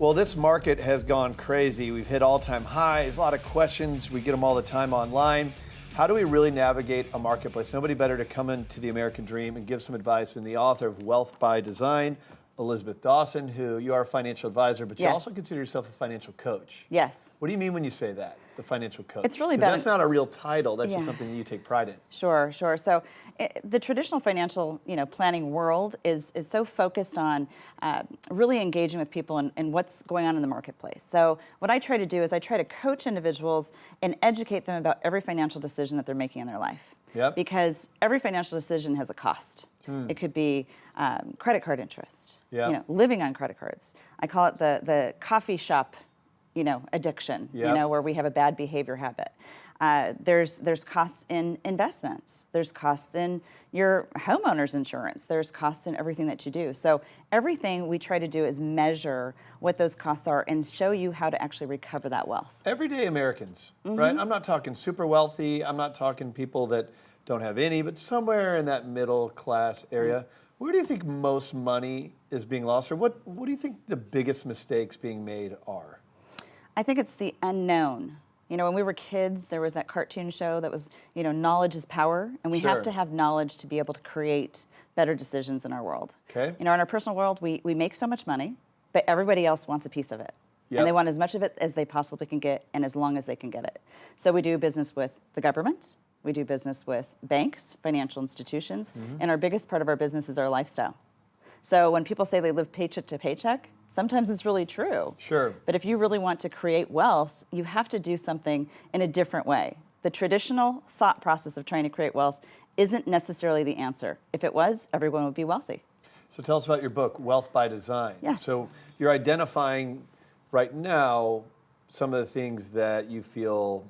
Well, this market has gone crazy. We've hit all-time highs, a lot of questions. We get them all the time online. How do we really navigate a marketplace? Nobody better to come into the American Dream and give some advice than the author of Wealth by Design, Elisabeth Dawson, who you are a financial advisor, but you also consider yourself a financial coach. Yes. What do you mean when you say that, the financial coach? It's really about... That's not a real title. That's just something that you take pride in. Sure. So the traditional financial planning world is so focused on really engaging with people and what's going on in the marketplace. So what I try to do is I try to coach individuals and educate them about every financial decision that they're making in their life. Yep. Because every financial decision has a cost. It could be credit card interest, living on credit cards. I call it the coffee shop, addiction, where we have a bad behavior habit. There's costs in investments. There's costs in your homeowner's insurance. There's costs in everything that you do. So everything we try to do is measure what those costs are and show you how to actually recover that wealth. Everyday Americans, right? I'm not talking super wealthy. I'm not talking people that don't have any, but somewhere in that middle class area. Where do you think most money is being lost, or what do you think the biggest mistakes being made are? I think it's the unknown. When we were kids, there was that cartoon show that was, knowledge is power, and we have to have knowledge to be able to create better decisions in our world. Okay. In our personal world, we make so much money, but everybody else wants a piece of it. Yep. And they want as much of it as they possibly can get and as long as they can get it. So we do business with the government. We do business with banks, financial institutions, and our biggest part of our business is our lifestyle. So when people say they live paycheck to paycheck, sometimes it's really true. Sure. But if you really want to create wealth, you have to do something in a different way. The traditional thought process of trying to create wealth isn't necessarily the answer. If it was, everyone would be wealthy. So tell us about your book, Wealth by Design. Yes. So you're identifying right now some of the things that you feel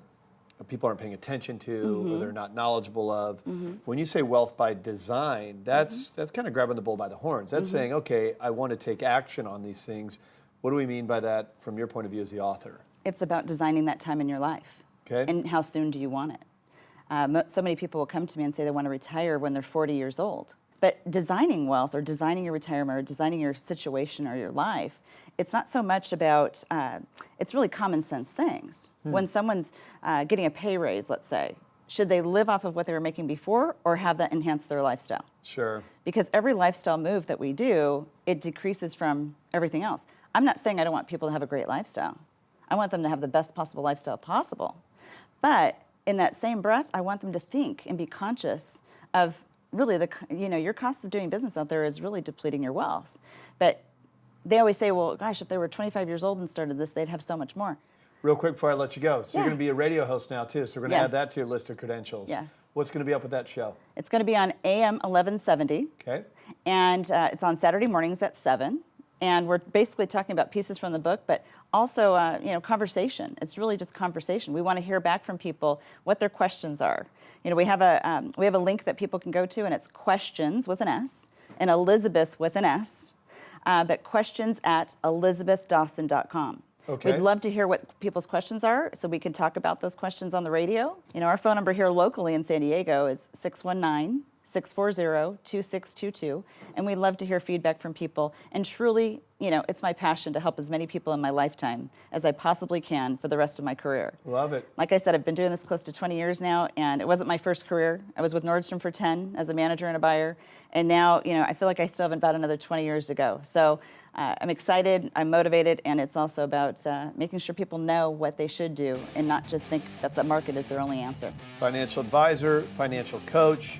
people aren't paying attention to, or they're not knowledgeable of. When you say wealth by design, that's kind of grabbing the bull by the horns. That's saying, okay, I want to take action on these things. What do we mean by that from your point of view as the author? It's about designing that time in your life. Okay. And how soon do you want it? So many people will come to me and say they want to retire when they're 40 years old. But designing wealth or designing your retirement or designing your situation or your life, it's not so much about, it's really common sense things. When someone's getting a pay raise, let's say, should they live off of what they were making before or have that enhance their lifestyle? Sure. Because every lifestyle move that we do, it decreases from everything else. I'm not saying I don't want people to have a great lifestyle. I want them to have the best possible lifestyle possible. But in that same breath, I want them to think and be conscious of really your cost of doing business out there is really depleting your wealth. But they always say, well, gosh, if they were 25 years old and started this, they'd have so much more. Real quick before I let you go. So you're going to be a radio host now, too. So we're going to add that to your list of credentials. Yes. What's going to be up with that show? It's going to be on AM 1170. Okay. And it's on Saturday mornings at 7. And we're basically talking about pieces from the book, but also, conversation. It's really just conversation. We want to hear back from people what their questions are. We have a link that people can go to, and it's questions with an S and Elisabeth with an S. But questions at elisabethdawson.com. Okay. We'd love to hear what people's questions are so we can talk about those questions on the radio. Our phone number here locally in San Diego is 619-640-2622. And we'd love to hear feedback from people. And truly, it's my passion to help as many people in my lifetime as I possibly can for the rest of my career. Love it. Like I said, I've been doing this close to 20 years now, and it wasn't my first career. I was with Nordstrom for 10 as a manager and a buyer. And now, I feel like I still have about another 20 years to go. So I'm excited, I'm motivated, and it's also about making sure people know what they should do and not just think that the market is their only answer. Financial advisor, financial coach,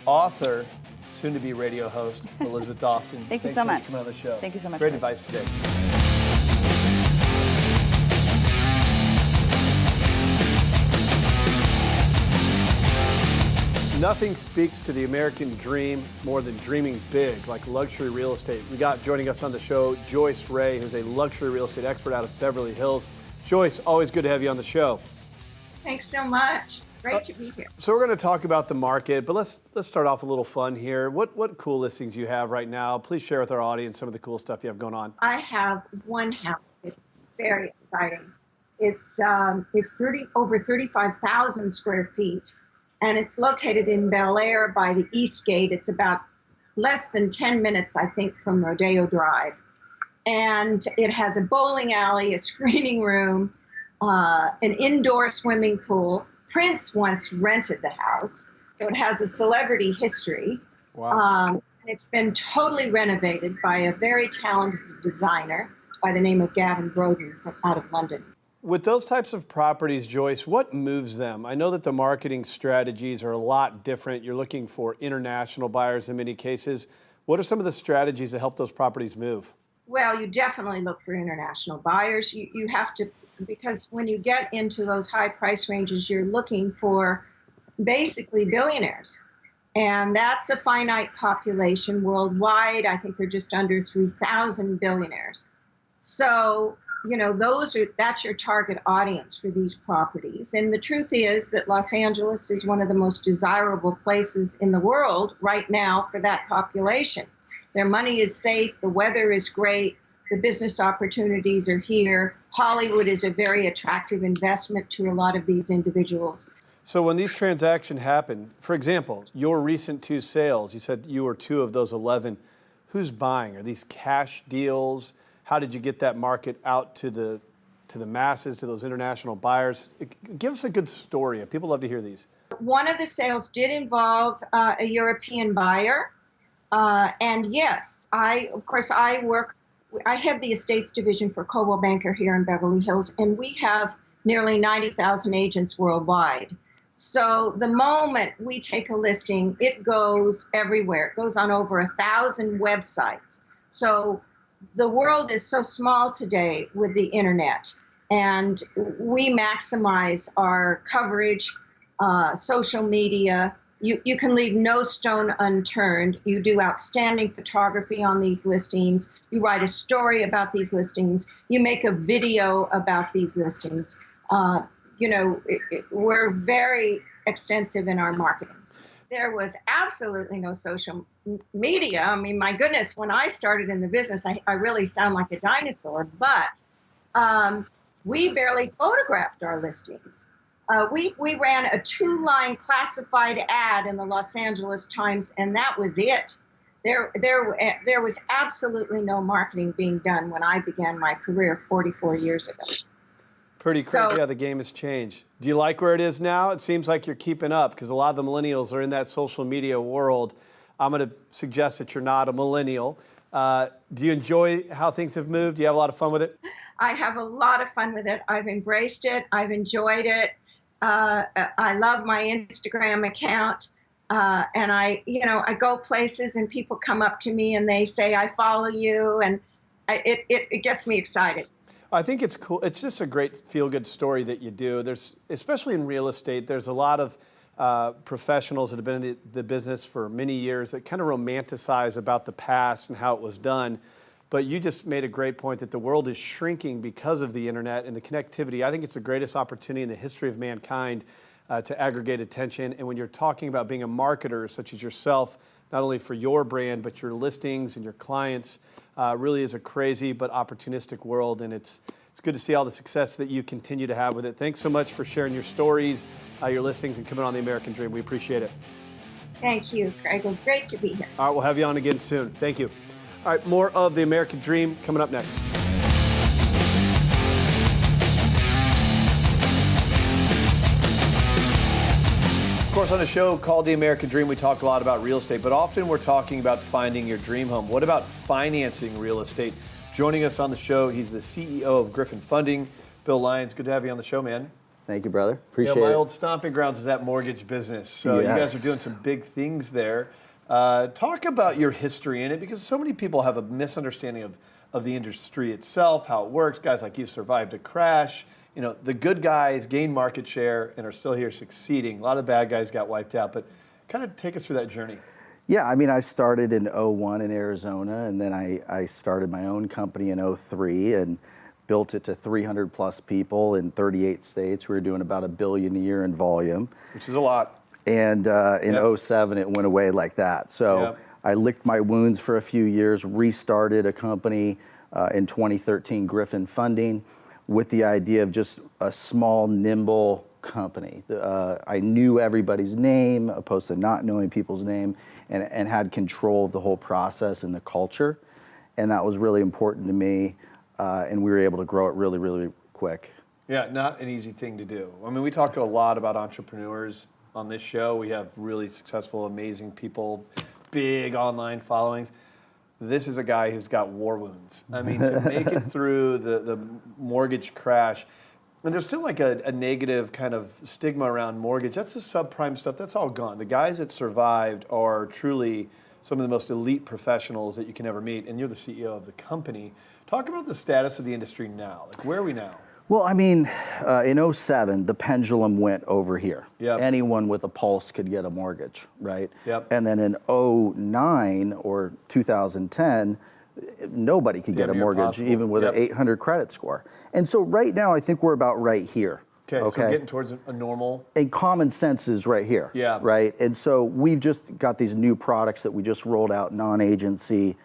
author, soon-to-be radio host, Elisabeth Dawson. Thank you so much. Thanks for coming on the show. Thank you so much. Great advice today. Nothing speaks to the American dream more than dreaming big, like luxury real estate. We got joining us on the show, Joyce Ray, who's a luxury real estate expert out of Beverly Hills. Joyce, always good to have you on the show. Thanks so much. Great to be here. So we're going to talk about the market, but let's start off a little fun here. What cool listings you have right now? Please share with our audience some of the cool stuff you have going on. I have one house. It's very exciting. It's over 35,000 square feet, and it's located in Bel Air by the East Gate. It's about less than 10 minutes, I think, from Rodeo Drive. And it has a bowling alley, a screening room, an indoor swimming pool. Prince once rented the house, so it has a celebrity history. Wow. It's been totally renovated by a very talented designer by the name of Gavin Broden from out of London. With those types of properties, Joyce, what moves them? I know that the marketing strategies are a lot different. You're looking for international buyers in many cases. What are some of the strategies that help those properties move? Well, you definitely look for international buyers. You have to, because when you get into those high price ranges, you're looking for basically billionaires. And that's a finite population worldwide. I think they're just under 3,000 billionaires. So, that's your target audience for these properties. And the truth is that Los Angeles is one of the most desirable places in the world right now for that population. Their money is safe, the weather is great, the business opportunities are here. Hollywood is a very attractive investment to a lot of these individuals. So when these transactions happen, for example, your recent 2 sales, you said you were 2 of those 11. Who's buying? Are these cash deals? How did you get that market out to the masses, to those international buyers? Give us a good story. People love to hear these. One of the sales did involve a European buyer. And yes, I have the estates division for Coldwell Banker here in Beverly Hills, and we have nearly 90,000 agents worldwide. So the moment we take a listing, it goes everywhere. It goes on over 1,000 websites. So the world is so small today with the internet, and we maximize our coverage, social media. You can leave no stone unturned. You do outstanding photography on these listings. You write a story about these listings. You make a video about these listings. We're very extensive in our marketing. There was absolutely no social media. I mean, my goodness, when I started in the business, I really sound like a dinosaur, but we barely photographed our listings. We ran a 2-line classified ad in the Los Angeles Times, and that was it. There was absolutely no marketing being done when I began my career 44 years ago. Pretty crazy how the game has changed. Do you like where it is now? It seems like you're keeping up because a lot of the millennials are in that social media world. I'm going to suggest that you're not a millennial. Do you enjoy how things have moved? Do you have a lot of fun with it? I have a lot of fun with it. I've embraced it. I've enjoyed it. I love my Instagram account. And I go places and people come up to me and they say, I follow you. And it gets me excited. I think it's cool. It's just a great feel-good story that you do. There's, especially in real estate, there's a lot of professionals that have been in the business for many years that kind of romanticize about the past and how it was done. But you just made a great point that the world is shrinking because of the internet and the connectivity. I think it's the greatest opportunity in the history of mankind to aggregate attention. And when you're talking about being a marketer such as yourself, not only for your brand, but your listings and your clients, really is a crazy but opportunistic world. And it's good to see all the success that you continue to have with it. Thanks so much for sharing your stories, your listings, and coming on The American Dream. We appreciate it. Thank you, Craig. It was great to be here. All right, we'll have you on again soon. Thank you. All right, more of The American Dream coming up next. Of course, on a show called The American Dream, we talk a lot about real estate, but often we're talking about finding your dream home. What about financing real estate? Joining us on the show, he's the CEO of Griffin Funding, Bill Lyons. Good to have you on the show, man. Thank you, brother. Appreciate it. My old stomping grounds is that mortgage business, so You guys are doing some big things there. Talk about your history in it, because so many people have a misunderstanding of the industry itself, how it works. Guys like you survived a crash. You know, the good guys gained market share and are still here succeeding. A lot of bad guys got wiped out, but kind of take us through that journey. Yeah, I mean, I started in 01 in Arizona, and then I started my own company in 03 and built it to 300 plus people in 38 states. We were doing about $1 billion a year in volume. Which is a lot. And in 07, it went away like that. So I licked my wounds for a few years, restarted a company in 2013, Griffin Funding, with the idea of just a small, nimble company. I knew everybody's name, opposed to not knowing people's name, and had control of the whole process and the culture. and that was really important to me, and we were able to grow it really, really quick. Yeah, not an easy thing to do. I mean, we talk a lot about entrepreneurs on this show. We have really successful, amazing people, big online followings. This is a guy who's got war wounds. I mean, to make it through the mortgage crash, and there's still like a negative kind of stigma around mortgage. That's the subprime stuff. That's all gone. The guys that survived are truly some of the most elite professionals that you can ever meet, and you're the CEO of the company. Talk about the status of the industry now. Like, where are we now? Well, I mean, in 2007, the pendulum went over here. Yep. Anyone with a pulse could get a mortgage, right? Yep. And then in 2009 or 2010, nobody could get a mortgage, impossible. even with Yep. an 800 credit score. And so right now, I think we're about right here. Okay, so we're getting towards a normal. And common sense is right here. Yeah. Right? And so we've just got these new products that we just rolled out, non-agency,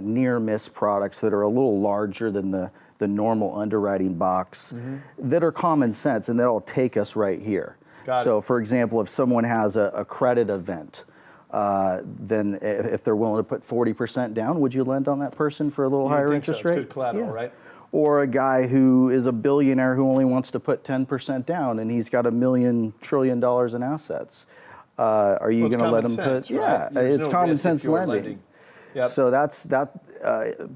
near-miss products that are a little larger than the normal underwriting box, that are common sense, and that'll take us right here. So for example, if someone has a credit event, then if they're willing to put 40% down, would you lend on that person for a little higher interest rate? It's good collateral, right? Or a guy who is a billionaire who only wants to put 10% down, and he's got $1 trillion in assets. Are you going to let him put? Yeah, it's common sense lending. Yep. So that's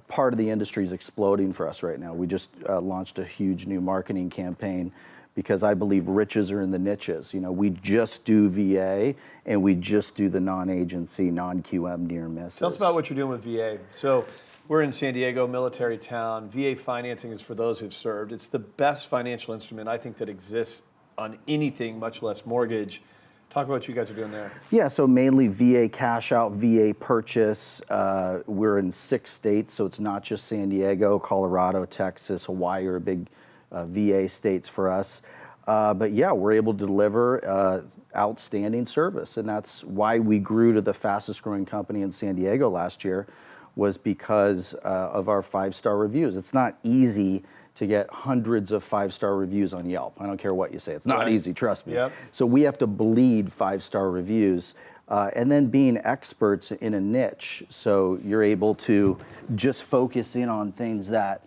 part of the industry is exploding for us right now. We just launched a huge new marketing campaign because I believe riches are in the niches. You know, we just do VA and we just do the non-agency, non-QM near misses. Tell us about what you're doing with VA. So we're in San Diego, military town. VA financing is for those who've served. It's the best financial instrument I think that exists on anything, much less mortgage. Talk about what you guys are doing there. Yeah, so mainly VA cash out, VA purchase. We're in 6 states, so it's not just San Diego, Colorado, Texas, Hawaii are big VA states for us. But yeah, we're able to deliver outstanding service, and that's why we grew to the fastest growing company in San Diego last year, was because of our 5-star reviews. It's not easy to get hundreds of 5-star reviews on Yelp. I don't care what you say. It's not easy, trust me. Yep. So we have to bleed 5-star reviews, and then being experts in a niche. So you're able to just focus in on things that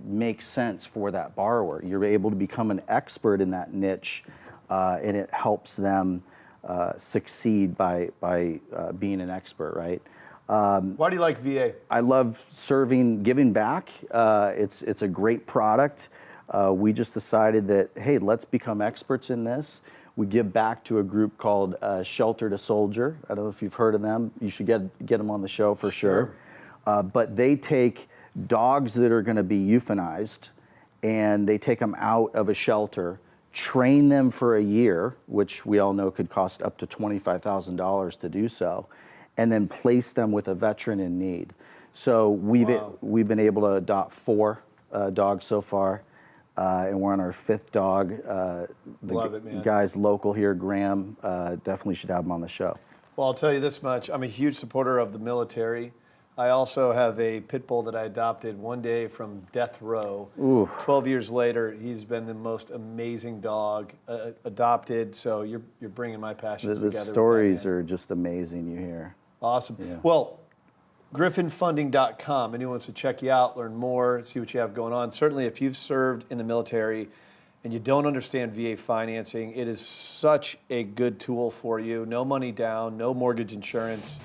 make sense for that borrower. You're able to become an expert in that niche, and it helps them succeed by being an expert, right? Why do you like VA? I love serving, giving back. It's a great product. We just decided that, hey, let's become experts in this. We give back to a group called Shelter to Soldier. I don't know if you've heard of them. You should get them on the show for sure. But they take dogs that are going to be euthanized, and they take them out of a shelter, train them for a year, which we all know could cost up to $25,000 to do so, and then place them with a veteran in need. So we've been able to adopt 4 dogs so far, and we're on our 5th dog. Love it, man. Guys local here, Graham, definitely should have him on the show. Well, I'll tell you this much. I'm a huge supporter of the military. I also have a pit bull that I adopted one day from death row. Ooh. 12 years later, he's been the most amazing dog adopted. So you're bringing my passions together. The stories are just amazing you hear. Awesome. Yeah. Well, griffinfunding.com. Anyone wants to check you out, learn more, see what you have going on. Certainly, if you've served in the military and you don't understand VA financing, it is such a good tool for you. No money down, no mortgage insurance.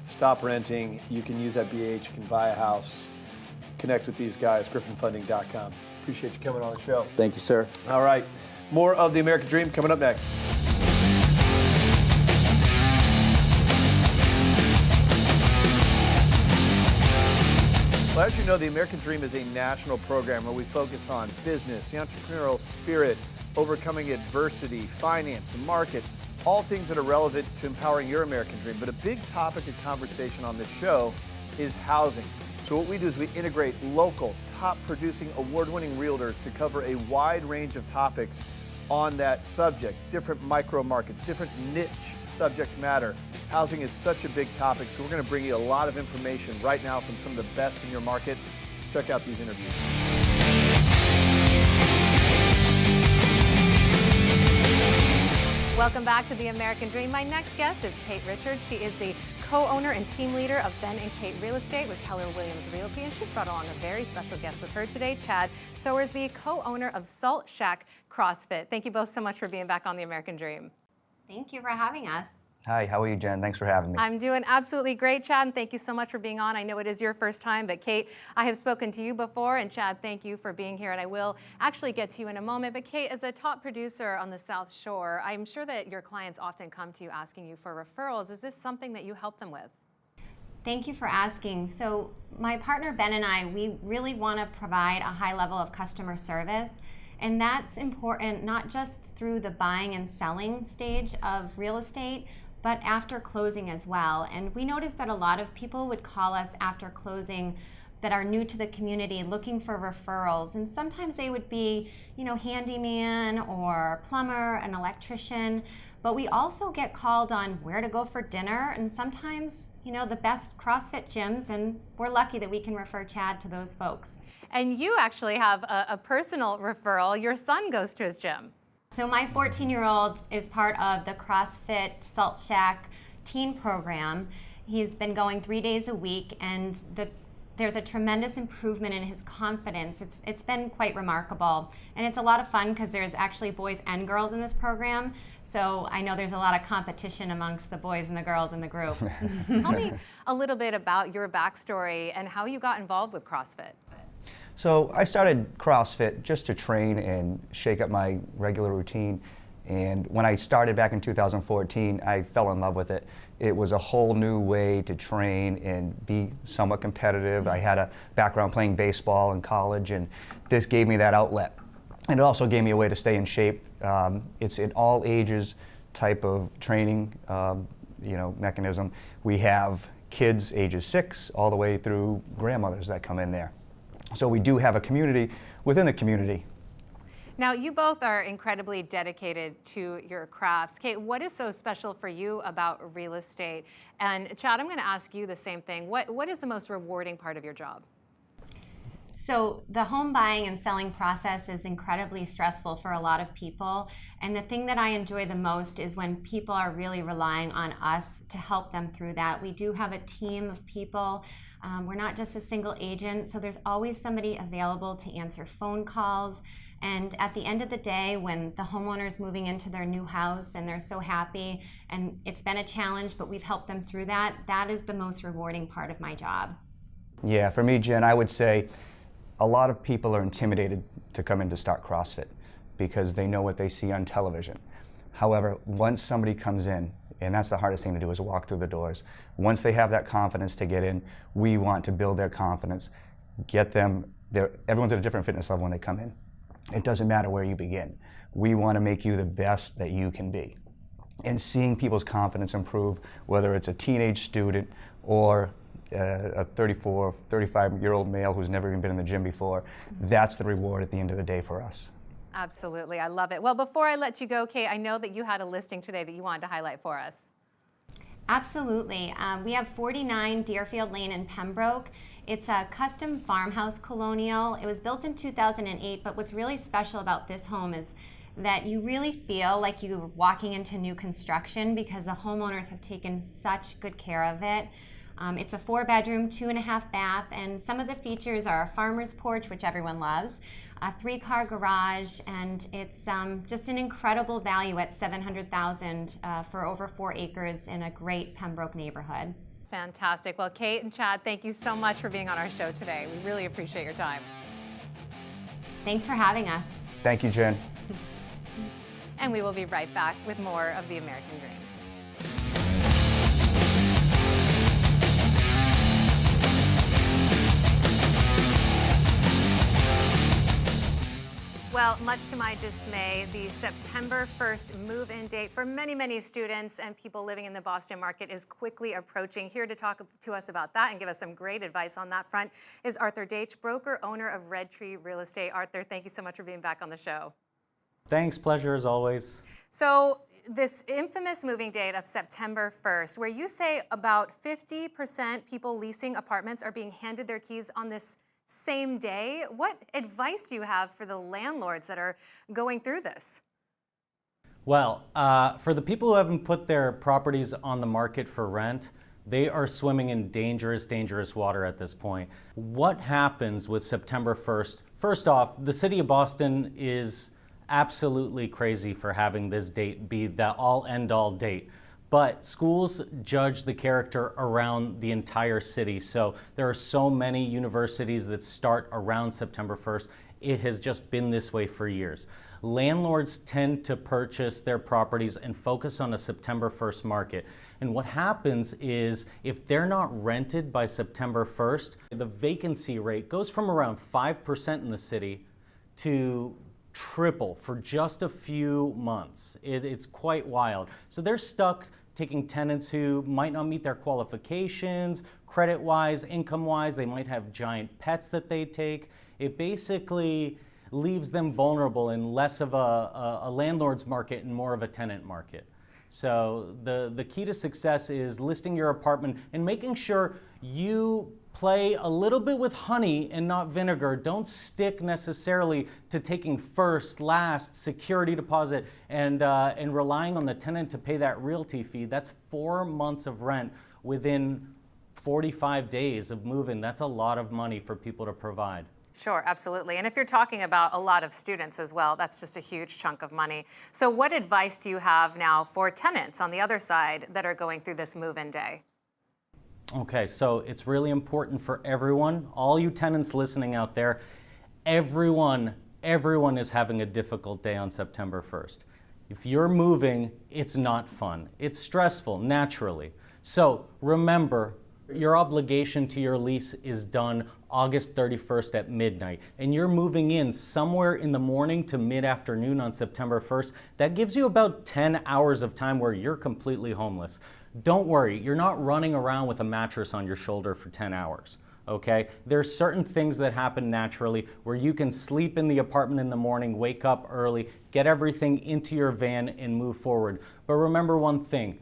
Stop renting. You can use that BH. You can buy a house. Connect with these guys, griffinfunding.com. Appreciate you coming on the show. Thank you, sir. All right. More of the American Dream coming up next. Well, as you know, the American Dream is a national program where we focus on business, the entrepreneurial spirit, overcoming adversity, finance, the market, all things that are relevant to empowering your American dream. But a big topic of conversation on this show is housing. So what we do is we integrate local, top-producing, award-winning realtors to cover a wide range of topics on that subject, different micro markets, different niche subject matter. Housing is such a big topic, so we're going to bring you a lot of information right now from some of the best in your market. Let's check out these interviews. Welcome back to the American Dream. My next guest is Kate Richards. She is the co-owner and team leader of Ben and Kate Real Estate with Keller Williams Realty, and she's brought along a very special guest with her today, Chad Sowersby, co-owner of Salt Shack CrossFit. Thank you both so much for being back on The American Dream. Thank you for having us. Hi, how are you, Jen? Thanks for having me. I'm doing absolutely great, Chad, and thank you so much for being on. I know it is your first time, but Kate, I have spoken to you before, and Chad, thank you for being here, and I will actually get to you in a moment. But Kate, as a top producer on the South Shore, I'm sure that your clients often come to you asking you for referrals. Is this something that you help them with? Thank you for asking. So my partner Ben and I, we really want to provide a high level of customer service, and that's important not just through the buying and selling stage of real estate, but after closing as well. And we noticed that a lot of people would call us after closing that are new to the community looking for referrals. And sometimes they would be, handyman or plumber, an electrician. But we also get called on where to go for dinner, and sometimes, the best CrossFit gyms, and we're lucky that we can refer Chad to those folks. And you actually have a personal referral. Your son goes to his gym. So my 14-year-old is part of the CrossFit Salt Shack teen program. He's been going 3 days a week, and there's a tremendous improvement in his confidence. It's been quite remarkable. And it's a lot of fun because there's actually boys and girls in this program. So I know there's a lot of competition amongst the boys and the girls in the group. Tell me a little bit about your backstory and how you got involved with CrossFit. So I started CrossFit just to train and shake up my regular routine. And when I started back in 2014, I fell in love with it. It was a whole new way to train and be somewhat competitive. I had a background playing baseball in college, and this gave me that outlet. And it also gave me a way to stay in shape. It's an all ages type of training mechanism. We have kids ages 6 all the way through grandmothers that come in there. So we do have a community within the community. Now, you both are incredibly dedicated to your crafts. Kate, what is so special for you about real estate? And Chad, I'm going to ask you the same thing. What is the most rewarding part of your job? So the home buying and selling process is incredibly stressful for a lot of people. And the thing that I enjoy the most is when people are really relying on us to help them through that. We do have a team of people. We're not just a single agent, so there's always somebody available to answer phone calls. And at the end of the day, when the homeowner's moving into their new house and they're so happy, and it's been a challenge, but we've helped them through that, that is the most rewarding part of my job. Yeah, for me, Jen, I would say a lot of people are intimidated to come in to start CrossFit because they know what they see on television. However, once somebody comes in, and that's the hardest thing to do, is walk through the doors. Once they have that confidence to get in, we want to build their confidence, get them there. Everyone's at a different fitness level when they come in. It doesn't matter where you begin. We want to make you the best that you can be. And seeing people's confidence improve, whether it's a teenage student or a 34, 35-year-old male who's never even been in the gym before, that's the reward at the end of the day for us. Absolutely, I love it. Well, before I let you go, Kate, I know that you had a listing today that you wanted to highlight for us. Absolutely. We have 49 Deerfield Lane in Pembroke. It's a custom farmhouse colonial. It was built in 2008, but what's really special about this home is that you really feel like you're walking into new construction because the homeowners have taken such good care of it. It's a 4-bedroom, 2.5 bath, and some of the features are a farmer's porch, which everyone loves, a 3-car garage, and it's just an incredible value at $700,000 for over 4 acres in a great Pembroke neighborhood. Fantastic. Well, Kate and Chad, thank you so much for being on our show today. We really appreciate your time. Thanks for having us. Thank you, Jen. And we will be right back with more of The American Dream. Well, much to my dismay, the September 1st move-in date for many, many students and people living in the Boston market is quickly approaching. Here to talk to us about that and give us some great advice on that front is Arthur Deych, broker, owner of Red Tree Real Estate. Arthur, thank you so much for being back on the show. Thanks, pleasure as always. So this infamous moving date of September 1st, where you say about 50% people leasing apartments are being handed their keys on this same day. What advice do you have for the landlords that are going through this? Well, for the people who haven't put their properties on the market for rent, They are swimming in dangerous, dangerous water at this point. What happens with September 1st? First off, the city of Boston is absolutely crazy for having this date be the all-end-all date. But schools judge the character around the entire city. So there are so many universities that start around September 1st. It has just been this way for years. Landlords tend to purchase their properties and focus on a September 1st market. And what happens is if they're not rented by September 1st, the vacancy rate goes from around 5% in the city to triple for just a few months. It's quite wild. So they're stuck taking tenants who might not meet their qualifications, credit-wise, income-wise. They might have giant pets that they take. It basically leaves them vulnerable in less of a landlord's market and more of a tenant market. So the key to success is listing your apartment and making sure you play a little bit with honey and not vinegar. Don't stick necessarily to taking first, last, security deposit and relying on the tenant to pay that realty fee. That's 4 months of rent within 45 days of move-in. That's a lot of money for people to provide. Sure, absolutely. And if you're talking about a lot of students as well, that's just a huge chunk of money. So what advice do you have now for tenants on the other side that are going through this move-in day? Okay, so it's really important for everyone, all you tenants listening out there, everyone is having a difficult day on September 1st. If you're moving, it's not fun. It's stressful, naturally. So remember, your obligation to your lease is done August 31st at midnight, and you're moving in somewhere in the morning to mid-afternoon on September 1st. That gives you about 10 hours of time where you're completely homeless. Don't worry, you're not running around with a mattress on your shoulder for 10 hours, okay? There's certain things that happen naturally where you can sleep in the apartment in the morning, wake up early, get everything into your van and move forward. But remember one thing,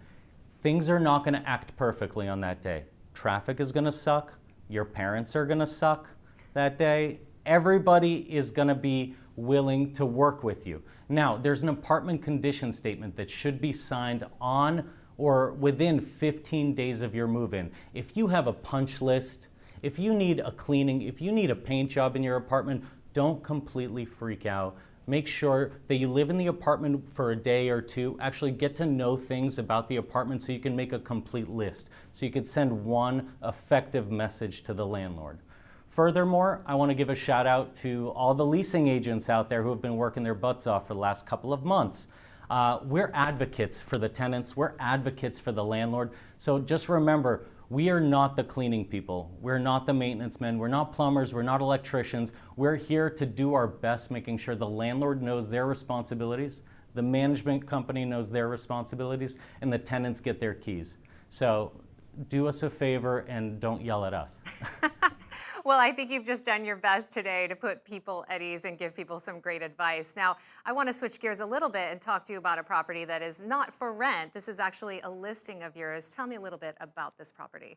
things are not gonna act perfectly on that day. Traffic is gonna suck, your parents are gonna suck that day, everybody is gonna be willing to work with you. Now, there's an apartment condition statement that should be signed on or within 15 days of your move-in. If you have a punch list, if you need a cleaning, if you need a paint job in your apartment, don't completely freak out. Make sure that you live in the apartment for a day or two, actually get to know things about the apartment so you can make a complete list, so you can send one effective message to the landlord. Furthermore, I want to give a shout out to all the leasing agents out there who have been working their butts off for the last couple of months. We're advocates for the tenants, we're advocates for the landlord. So just remember, we are not the cleaning people. We're not the maintenance men. We're not plumbers. We're not electricians. We're here to do our best, making sure the landlord knows their responsibilities, the management company knows their responsibilities, and the tenants get their keys. So do us a favor and don't yell at us. Well, I think you've just done your best today to put people at ease and give people some great advice. Now, I want to switch gears a little bit and talk to you about a property that is not for rent. This is actually a listing of yours. Tell me a little bit about this property.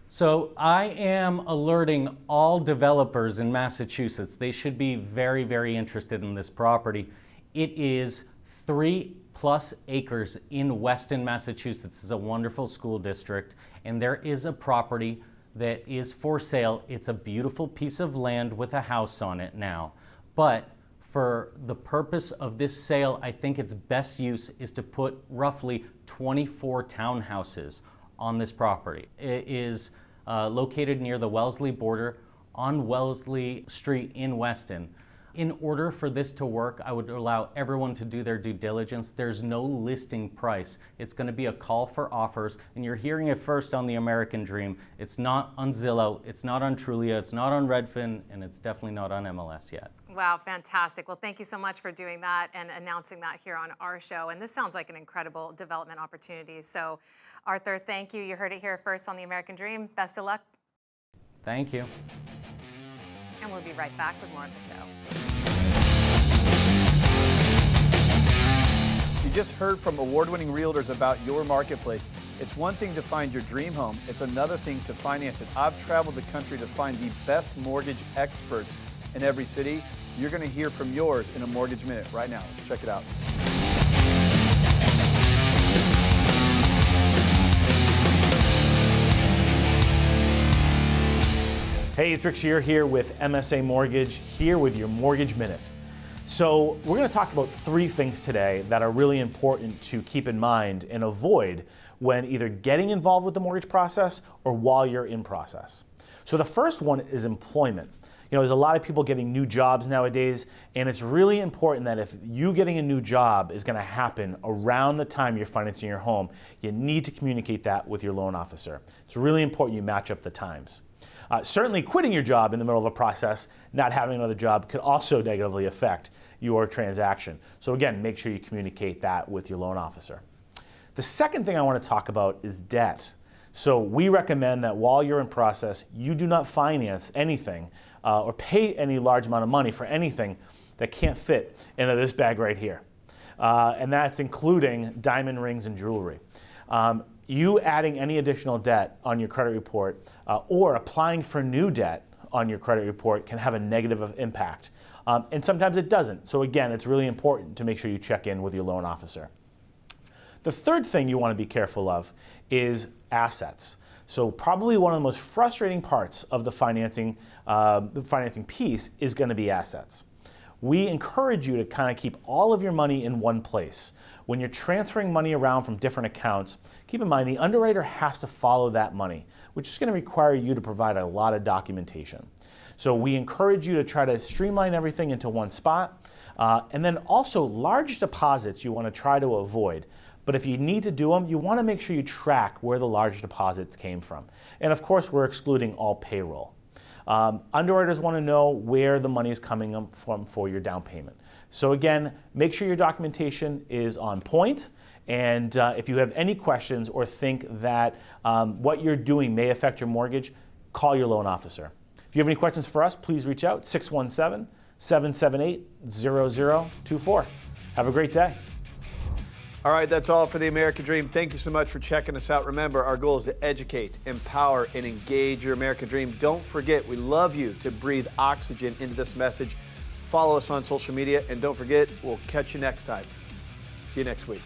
So I am alerting all developers in Massachusetts. They should be very, very interested in this property. It is 3+ acres in Weston, Massachusetts. It's a wonderful school district, and there is a property that is for sale. It's a beautiful piece of land with a house on it now. But for the purpose of this sale, I think its best use is to put roughly 24 townhouses on this property. It is located near the Wellesley border on Wellesley Street in Weston. In order for this to work, I would allow everyone to do their due diligence. There's no listing price. It's going to be a call for offers, and you're hearing it first on the American Dream. It's not on Zillow, it's not on Trulia, it's not on Redfin, and it's definitely not on MLS yet. Wow, fantastic. Well, thank you so much for doing that and announcing that here on our show. And this sounds like an incredible development opportunity. So, Arthur, thank you. You heard it here first on the American Dream. Best of luck. Thank you. And we'll be right back with more of the show. You just heard from award-winning realtors about your marketplace. It's one thing to find your dream home. It's another thing to finance it. I've traveled the country to find the best mortgage experts in every city. You're going to hear from yours in a Mortgage Minute right now. Let's check it out. Hey, it's Rick Scherer here with MSA Mortgage, here with your Mortgage Minute. So we're going to talk about 3 things today that are really important to keep in mind and avoid when either getting involved with the mortgage process or while you're in process. So the first one is employment. You know, there's a lot of people getting new jobs nowadays, and it's really important that if you getting a new job is going to happen around the time you're financing your home, you need to communicate that with your loan officer. It's really important you match up the times. Certainly quitting your job in the middle of a process, not having another job, could also negatively affect your transaction. So again, make sure you communicate that with your loan officer. The second thing I want to talk about is debt. So we recommend that while you're in process, you do not finance anything or pay any large amount of money for anything that can't fit into this bag right here. And that's including diamond rings and jewelry. You adding any additional debt on your credit report or applying for new debt on your credit report can have a negative impact. And sometimes it doesn't. So again, it's really important to make sure you check in with your loan officer. The third thing you want to be careful of is assets. So probably one of the most frustrating parts of the financing piece is going to be assets. We encourage you to kind of keep all of your money in one place. When you're transferring money around from different accounts, keep in mind the underwriter has to follow that money, which is going to require you to provide a lot of documentation. So we encourage you to try to streamline everything into one spot. And then also large deposits you want to try to avoid. But if you need to do them, you want to make sure you track where the large deposits came from. And of course, we're excluding all payroll. Underwriters want to know where the money is coming from for your down payment. So again, make sure your documentation is on point. And if you have any questions or think that what you're doing may affect your mortgage, call your loan officer. If you have any questions for us, please reach out, 617-778-0024. Have a great day. All right, that's all for the American Dream. Thank you so much for checking us out. Remember, our goal is to educate, empower, and engage your American Dream. Don't forget, we love you to breathe oxygen into this message. Follow us on social media, and don't forget, we'll catch you next time. See you next week.